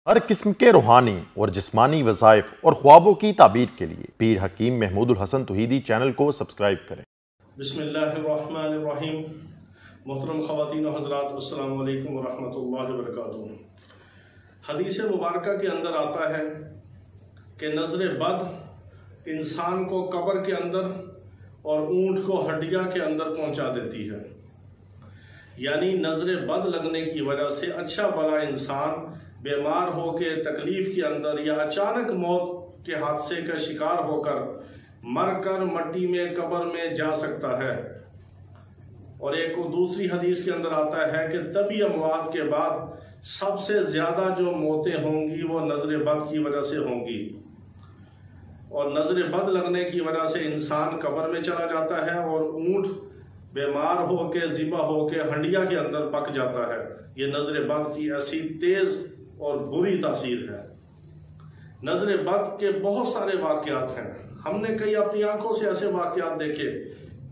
ہر قسم کے روحانی اور جسمانی وظائف اور خوابوں کی تعبیر کے لیے پیر حکیم محمود الحسن توحیدی چینل کو سبسکرائب کریں۔ بسم اللہ الرحمن الرحیم۔ محترم خواتین و حضرات، السلام علیکم ورحمۃ اللہ وبرکاتہ۔ حدیث مبارکہ کے اندر آتا ہے کہ نظر بد انسان کو قبر کے اندر اور اونٹ کو ہڈیا کے اندر پہنچا دیتی ہے۔ یعنی نظر بد لگنے کی وجہ سے اچھا بھلا انسان بیمار ہو کے تکلیف کے اندر یا اچانک موت کے حادثے کا شکار ہو کر مر کر مٹی میں قبر میں جا سکتا ہے۔ اور ایک دوسری حدیث کے اندر آتا ہے کہ طبی اموات کے بعد سب سے زیادہ جو موتیں ہوں گی وہ نظر بد کی وجہ سے ہوں گی، اور نظر بد لگنے کی وجہ سے انسان قبر میں چلا جاتا ہے اور اونٹ بیمار ہو کے ذبح ہو کے ہنڈیا کے اندر پک جاتا ہے۔ یہ نظر بد کی ایسی تیز اور بری تاثیر ہے۔ نظر بد کے بہت سارے واقعات ہیں۔ ہم نے کئی اپنی آنکھوں سے ایسے واقعات دیکھے،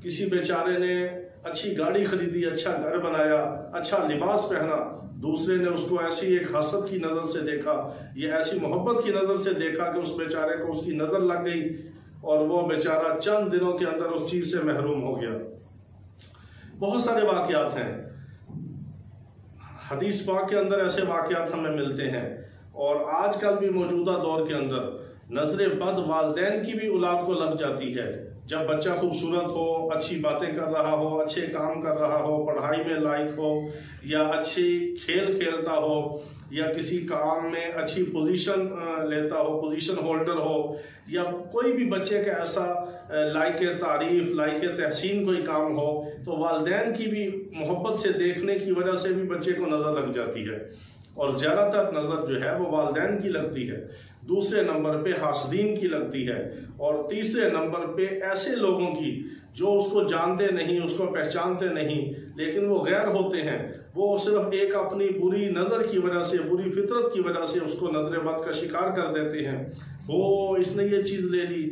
کسی بیچارے نے اچھی گاڑی خریدی، اچھا گھر بنایا، اچھا لباس پہنا، دوسرے نے اس کو ایسی ایک حسد کی نظر سے دیکھا یا ایسی محبت کی نظر سے دیکھا کہ اس بیچارے کو اس کی نظر لگ گئی اور وہ بیچارہ چند دنوں کے اندر اس چیز سے محروم ہو گیا۔ بہت سارے واقعات ہیں حدیث پاک کے اندر، ایسے واقعات ہمیں ملتے ہیں۔ اور آج کل بھی موجودہ دور کے اندر نظر بد والدین کی بھی اولاد کو لگ جاتی ہے۔ جب بچہ خوبصورت ہو، اچھی باتیں کر رہا ہو، اچھے کام کر رہا ہو، پڑھائی میں لائق ہو، یا اچھی کھیل کھیلتا ہو، یا کسی کام میں اچھی پوزیشن لیتا ہو، پوزیشن ہولڈر ہو، یا کوئی بھی بچے کا ایسا لائق تعریف، لائق تحسین کوئی کام ہو، تو والدین کی بھی محبت سے دیکھنے کی وجہ سے بھی بچے کو نظر لگ جاتی ہے۔ اور زیادہ تر نظر جو ہے وہ والدین کی لگتی ہے، دوسرے نمبر پہ حاسدین کی لگتی ہے، اور تیسرے نمبر پہ ایسے لوگوں کی جو اس کو جانتے نہیں، اس کو پہچانتے نہیں، لیکن وہ غیر ہوتے ہیں، وہ صرف ایک اپنی بری نظر کی وجہ سے، بری فطرت کی وجہ سے اس کو نظر بد کا شکار کر دیتے ہیں۔ وہ اس نے یہ چیز لے لی،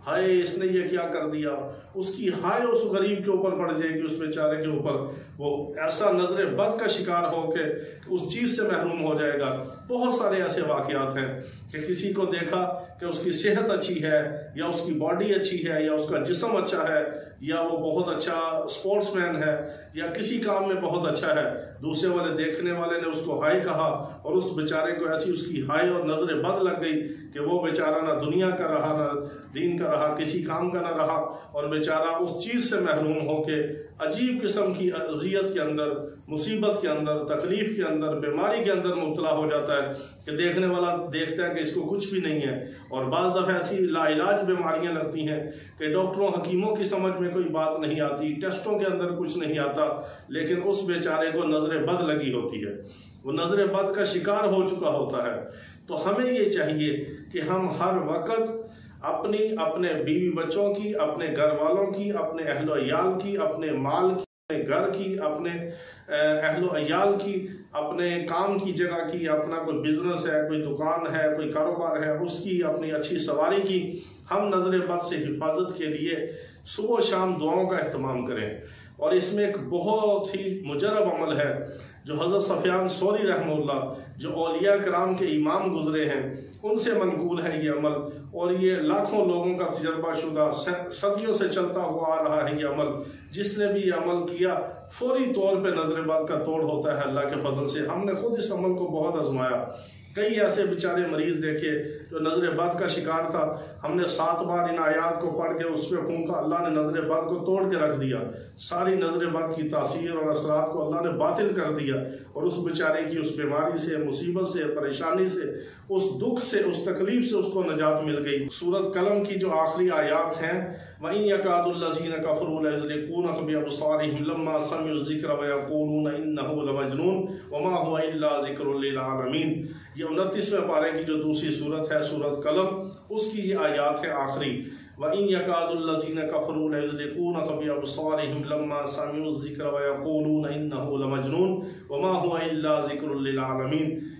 ہائے اس نے یہ کیا کر دیا، اس کی ہائے اس غریب کے اوپر پڑ جائے گی، اس بیچارے کے اوپر، وہ ایسا نظر بد کا شکار ہو کے اس چیز سے محروم ہو جائے گا۔ بہت سارے ایسے واقعات ہیں کہ کسی کو دیکھا کہ اس کی صحت اچھی ہے، یا اس کی باڈی اچھی ہے، یا اس کا جسم اچھا ہے، یا وہ بہت اچھا سپورٹس مین ہے، یا کسی کام میں بہت اچھا ہے، دوسرے والے دیکھنے والے نے اس کو ہائے کہا اور اس بیچارے کو ایسی اس کی ہائے اور نظر بد لگ گئی کہ وہ بیچارہ نہ دنیا کا رہا، نہ دین کا رہا، کسی کام کا نہ رہا، اور بیچارہ اس چیز سے محروم ہو کے عجیب قسم کی اذیت کے اندر، مصیبت کے اندر، تکلیف کے اندر، بیماری کے اندر مبتلا ہو جاتا ہے کہ دیکھنے والا دیکھتا ہے کہ اس کو کچھ بھی نہیں ہے۔ اور بعض دفعہ ایسی لا علاج بیماریاں لگتی ہیں کہ ڈاکٹروں حکیموں کی سمجھ میں کوئی بات نہیں آتی، ٹیسٹوں کے اندر کچھ نہیں آتا، لیکن اس بیچارے کو نظر بد لگی ہوتی ہے، وہ نظر بد کا شکار ہو چکا ہوتا ہے۔ تو ہمیں یہ چاہیے کہ ہم ہر وقت اپنے بیوی بچوں کی، اپنے گھر والوں کی، اپنے اہل و عیال کی، اپنے مال کی، اپنے گھر کی، اپنے اہل و عیال کی، اپنے کام کی جگہ کی، اپنا کوئی بزنس ہے، کوئی دکان ہے، کوئی کاروبار ہے، اس کی، اپنی اچھی سواری کی، ہم نظر بد سے حفاظت کے لیے صبح و شام دعاؤں کا اہتمام کریں۔ اور اس میں ایک بہت ہی مجرب عمل ہے جو حضرت سفیان ثوری رحمہ اللہ، جو اولیاء کرام کے امام گزرے ہیں، ان سے منقول ہے یہ عمل، اور یہ لاکھوں لوگوں کا تجربہ شدہ، صدیوں سے چلتا ہوا آ رہا ہے یہ عمل۔ جس نے بھی یہ عمل کیا فوری طور پہ نظر بد کا توڑ ہوتا ہے اللہ کے فضل سے۔ ہم نے خود اس عمل کو بہت آزمایا، کئی ایسے بیچارے مریض دیکھے جو نظر بد کا شکار تھا، ہم نے 7 بار ان آیات کو پڑھ کے اس پہ پھونکا، اللہ نے نظر بد کو توڑ کے رکھ دیا، ساری نظر بد کی تاثیر اور اثرات کو اللہ نے باطل کر دیا، اور اس بیچارے کی اس بیماری سے، مصیبت سے، پریشانی سے، اس دکھ سے، اس تکلیف سے اس کو نجات مل گئی۔ سورۃ قلم کی جو آخری آیات ہیں، وَإِن يَكَادُ الَّذِينَ كَفَرُوا لَيُزْلِقُونَكَ بِأَبْصَارِهِمْ لَمَّا سَمِعُوا الذِّكْرَ وَيَقُولُونَ إِنَّهُ لَمَجْنُونٌ وَمَا هُوَ إِلَّا ذِكْرٌ لِّلْعَالَمِينَ۔ یہ 29ویں پارے کی جو دوسری صورت ہے سورۃ قلم، اس کی یہ آیات ہے آخری۔ وَإِن يَكَادُ الَّذِينَ كَفَرُوا لَيُزْلِقُونَكَ بِأَبْصَارِهِمْ لَمَّا سَمِعُوا الذِّكْرَ وَيَقُولُونَ إِنَّهُ لَمَجْنُونٌ وَمَا هُوَ إِلَّا ذِكْرٌ لِّلْعَالَمِينَ۔